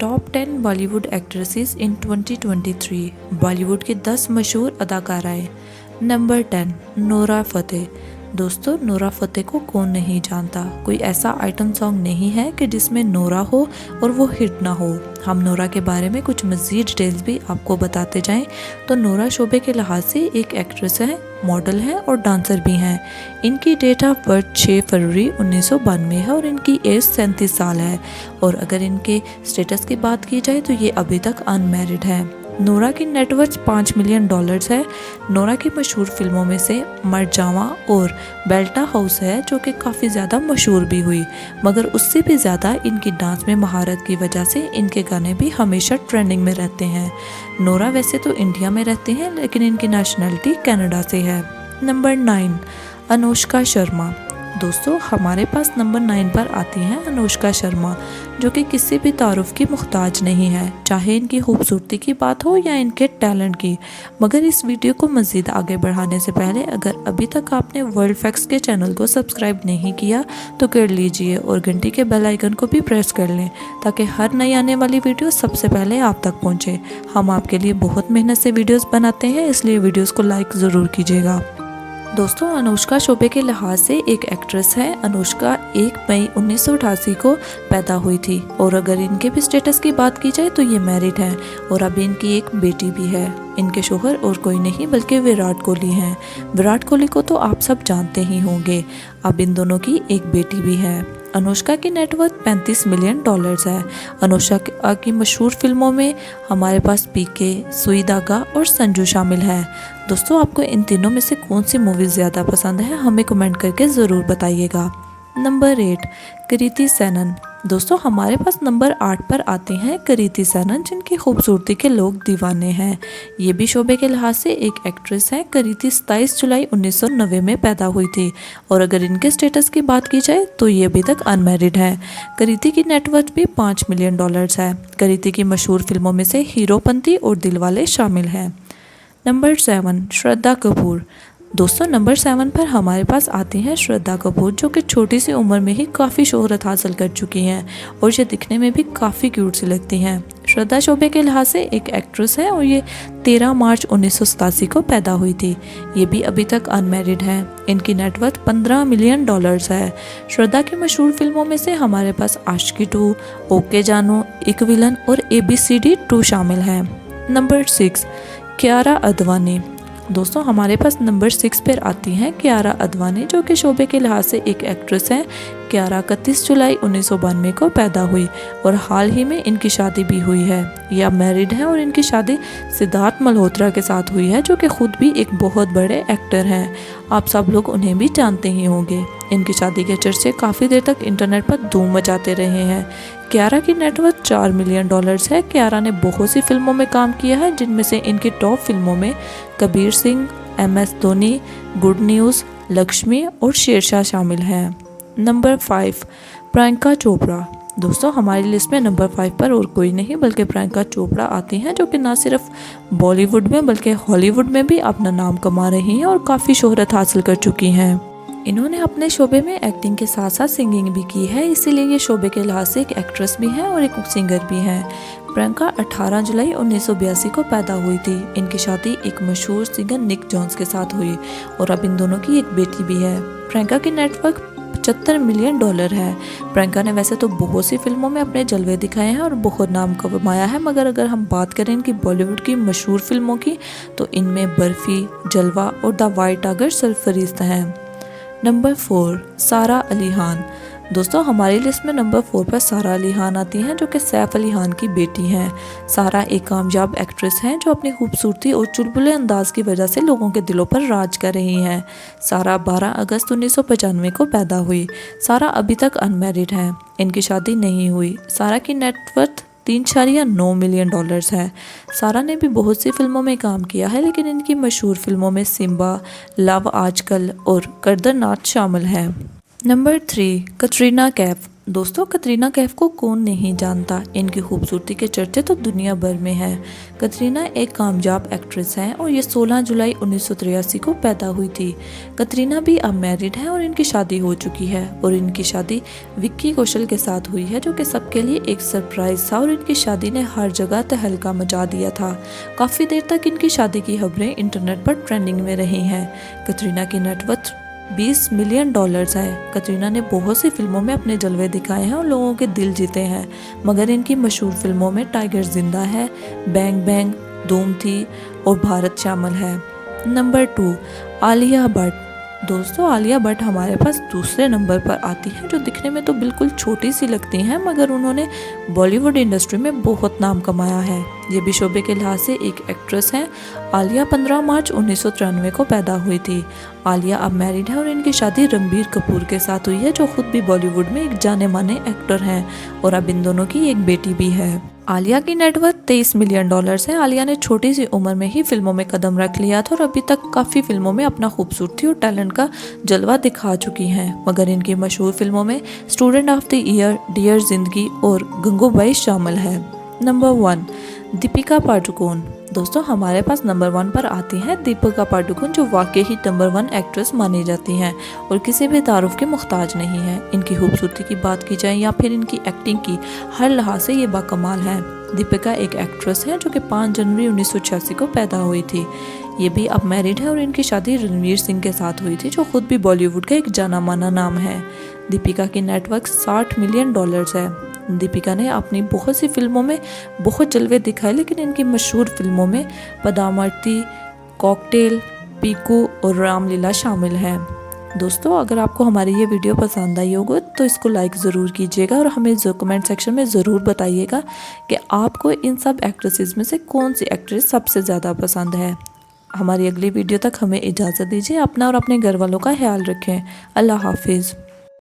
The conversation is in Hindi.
Top 10 Bollywood actresses in 2023। Bollywood की 10 मशहूर अदाकाराएं। Number 10 Nora Fatehi. दोस्तों, नोरा फतेही को कौन नहीं जानता। कोई ऐसा आइटम सॉन्ग नहीं है कि जिसमें नोरा हो और वो हिट ना हो। हम नोरा के बारे में कुछ मज़ीद डिटेल्स भी आपको बताते जाएं तो नोरा शोबे के लिहाज से एक एक्ट्रेस है, मॉडल है और डांसर भी हैं। इनकी डेट ऑफ बर्थ 6 फरवरी 1992 है और इनकी एज 37 साल है। और अगर इनके स्टेटस की बात की जाए तो ये अभी तक अनमैरिड है। नोरा की नेटवर्थ $5 मिलियन है। नोरा की मशहूर फिल्मों में से मरजावा और बेल्टा हाउस है, जो कि काफ़ी ज़्यादा मशहूर भी हुई, मगर उससे भी ज़्यादा इनकी डांस में महारत की वजह से इनके गाने भी हमेशा ट्रेंडिंग में रहते हैं। नोरा वैसे तो इंडिया में रहते हैं, लेकिन इनकी नेशनलिटी कनाडा से है। नंबर 9 अनुष्का शर्मा। दोस्तों, हमारे पास नंबर 9 पर आती हैं अनुष्का शर्मा, जो कि किसी भी तारुफ की मुख्ताज नहीं है, चाहे इनकी खूबसूरती की बात हो या इनके टैलेंट की। मगर इस वीडियो को मज़ीद आगे बढ़ाने से पहले अगर अभी तक आपने वर्ल्ड फैक्ट्स के चैनल को सब्सक्राइब नहीं किया तो कर लीजिए और घंटी के बेल आइकन को भी प्रेस कर लें, ताकि हर नई आने वाली वीडियो सबसे पहले आप तक पहुँचे। हम आपके लिए बहुत मेहनत से वीडियोज़ बनाते हैं, इसलिए वीडियोज़ को लाइक ज़रूर कीजिएगा। दोस्तों, अनुष्का शोबे के लिहाज से एक एक्ट्रेस है। अनुष्का 1 मई 1988 को पैदा हुई थी और अगर इनके भी स्टेटस की बात की जाए तो ये मैरिड हैं और अभी इनकी एक बेटी भी है। इनके शोहर और कोई नहीं बल्कि विराट कोहली हैं। विराट कोहली को तो आप सब जानते ही होंगे। अब इन दोनों की एक बेटी भी है। अनुष्का की नेटवर्थ $35 मिलियन है। अनुष्का की मशहूर फिल्मों में हमारे पास पीके, सुई धागा और संजू शामिल है। दोस्तों, आपको इन तीनों में से कौन सी मूवीज़ ज़्यादा पसंद है, हमें कमेंट करके ज़रूर बताइएगा। नंबर 8 कृति सेनन। दोस्तों, हमारे पास नंबर 8 पर आते हैं कृति सेनन, जिनकी खूबसूरती के लोग दीवाने हैं। ये भी शोबे के लिहाज से एक एक्ट्रेस है। कृति 27 जुलाई 1990 में पैदा हुई थी और अगर इनके स्टेटस की बात की जाए तो ये अभी तक अनमैरिड है। कृति की नेटवर्थ भी $5 मिलियन है। कृति की मशहूर फिल्मों में से हीरोपंती और दिलवाले शामिल हैं। नंबर 7 श्रद्धा कपूर। दोस्तों, नंबर 7 पर हमारे पास आती हैं श्रद्धा कपूर, जो कि छोटी सी उम्र में ही काफ़ी शोहरत हासिल कर चुकी हैं और ये दिखने में भी काफ़ी क्यूट सी लगती हैं। श्रद्धा शोबे के लिहाज से एक एक्ट्रेस है और ये 13 मार्च 1987 को पैदा हुई थी। ये भी अभी तक अनमैरिड है। इनकी नेटवर्थ $15 मिलियन है। श्रद्धा की मशहूर फिल्मों में से हमारे पास आशिकी 2, ओके जानू, एक विलन और ABCD 2 शामिल हैं। नंबर 6 कियारा अडवाणी। दोस्तों, हमारे पास नंबर 6 पर आती हैं कियारा अडवाणी, जो कि शोबे के लिहाज से एक एक्ट्रेस है। कियारा 31 जुलाई 1992 को पैदा हुई और हाल ही में इनकी शादी भी हुई है। ये अब मैरिड है और इनकी शादी सिद्धार्थ मल्होत्रा के साथ हुई है, जो कि खुद भी एक बहुत बड़े एक्टर हैं। आप सब लोग उन्हें भी जानते ही होंगे। इनकी शादी के चर्चे काफ़ी देर तक इंटरनेट पर धूम मचाते रहे हैं। कियारा की नेटवर्थ $4 मिलियन है। कियारा ने बहुत सी फिल्मों में काम किया है, जिनमें से इनकी टॉप फिल्मों में Kabir Singh, MS Dhoni, good news, Lakshmi और शेरशाह शामिल हैं। नंबर 5 प्रियंका चोपड़ा। दोस्तों, हमारी लिस्ट में नंबर 5 पर और कोई नहीं बल्कि प्रियंका चोपड़ा आती हैं, जो कि ना सिर्फ बॉलीवुड में बल्कि हॉलीवुड में भी अपना नाम कमा रही हैं और काफ़ी शोहरत हासिल कर चुकी हैं। इन्होंने अपने शोबे में एक्टिंग के साथ साथ सिंगिंग भी की है, इसीलिए ये शोबे के लिहाज से एक एक्ट्रेस भी हैं और एक सिंगर भी हैं। प्रियंका 18 जुलाई 1982 को पैदा हुई थी। इनकी शादी एक मशहूर सिंगर निक जोन्स के साथ हुई और अब इन दोनों की एक बेटी भी है। प्रियंका की नेटवर्थ $75 मिलियन है। प्रियंका ने वैसे तो बहुत सी फिल्मों में अपने जलवे दिखाए हैं और बहुत नाम कमाया है, मगर अगर हम बात करें इनकी बॉलीवुड की मशहूर फिल्मों की तो इनमें बर्फी, जलवा और द वाइट टाइगर सरफरिस्त हैं। नंबर 4 सारा अली खान। दोस्तों, हमारी लिस्ट में नंबर 4 पर सारा अली खान आती हैं, जो कि सैफ अली खान की बेटी हैं। सारा एक कामयाब एक्ट्रेस हैं, जो अपनी खूबसूरती और चुलबुले अंदाज की वजह से लोगों के दिलों पर राज कर रही हैं। सारा 12 अगस्त 1995 को पैदा हुई। सारा अभी तक अनमैरिड हैं। इनकी शादी नहीं हुई। सारा की नेटवर्थ $3.9 मिलियन है। सारा ने भी बहुत सी फिल्मों में काम किया है, लेकिन इनकी मशहूर फिल्मों में सिम्बा, लव आजकल और कदरनाथ शामिल हैं। नंबर 3 कटरीना कैफ। दोस्तों कतरीना कैफ को कौन नहीं जानता, इनकी खूबसूरती के चर्चे तो दुनिया भर में है। कतरीना एक कामयाब एक्ट्रेस हैं और ये 16 जुलाई 1983 को पैदा हुई थी। कतरीना भी अब मैरिड है और इनकी शादी हो चुकी है और इनकी शादी विक्की कौशल के साथ हुई है, जो कि सबके लिए एक सरप्राइज था और इनकी शादी ने हर जगह तहलका मचा दिया था। काफ़ी देर तक इनकी शादी की खबरें इंटरनेट पर ट्रेंडिंग में रही हैं। कतरीना की नेटवर्थ $20 मिलियन है। कतरीना ने बहुत सी फिल्मों में अपने जलवे दिखाए हैं और लोगों के दिल जीते हैं, मगर इनकी मशहूर फिल्मों में टाइगर जिंदा है, बैंग बैंग, धूम थी और भारत शामिल है। नंबर 2, आलिया भट्ट। दोस्तों आलिया भट्ट हमारे पास दूसरे नंबर पर आती है, जो दिखने में तो बिल्कुल छोटी सी लगती हैं, मगर उन्होंने बॉलीवुड इंडस्ट्री में बहुत नाम कमाया है। ये भी शोबे के लिहाज से एक एक्ट्रेस हैं। आलिया 15 मार्च 1993 को पैदा हुई थी। आलिया अब मैरिड है और इनकी शादी रणबीर कपूर के साथ हुई है, जो खुद भी बॉलीवुड में एक जाने माने एक्टर हैं और अब इन दोनों की एक बेटी भी है। आलिया की नेटवर्थ $23 मिलियन है। आलिया ने छोटी सी उम्र में ही फिल्मों में कदम रख लिया था और अभी तक काफ़ी फिल्मों में अपना खूबसूरती और टैलेंट का जलवा दिखा चुकी हैं, मगर इनकी मशहूर फिल्मों में student of the year, dear Zindagi और गंगूबाई शामिल है। नंबर 1, दीपिका पादुकोण। दोस्तों हमारे पास नंबर 1 पर आती हैं दीपिका पादुकोण, जो वाकई ही नंबर 1 एक्ट्रेस मानी जाती हैं और किसी भी तारुफ के मुख्ताज नहीं है। इनकी खूबसूरती की बात की जाए या फिर इनकी एक्टिंग की, हर लिहाज से ये बाकमाल है। दीपिका एक एक्ट्रेस है जो कि 5 जनवरी 1986 को पैदा हुई थी। ये भी अब मैरिड है और इनकी शादी रणवीर सिंह के साथ हुई थी, जो खुद भी बॉलीवुड का एक जाना माना नाम है। दीपिका की नेटवर्थ $60 मिलियन है। दीपिका ने अपनी बहुत सी फिल्मों में बहुत जलवे दिखाए, लेकिन इनकी मशहूर फिल्मों में पदामर्ती, कॉकटेल, पीकू और रामलीला शामिल हैं। दोस्तों अगर आपको हमारी ये वीडियो पसंद आई होगी तो इसको लाइक ज़रूर कीजिएगा और हमें जो कमेंट सेक्शन में ज़रूर बताइएगा कि आपको इन सब एक्ट्रेसेस में से कौन सी एक्ट्रेस सबसे ज़्यादा पसंद है। हमारी अगली वीडियो तक हमें इजाज़त दीजिए। अपना और अपने घर वालों का ख्याल रखें। अल्लाह हाफिज़।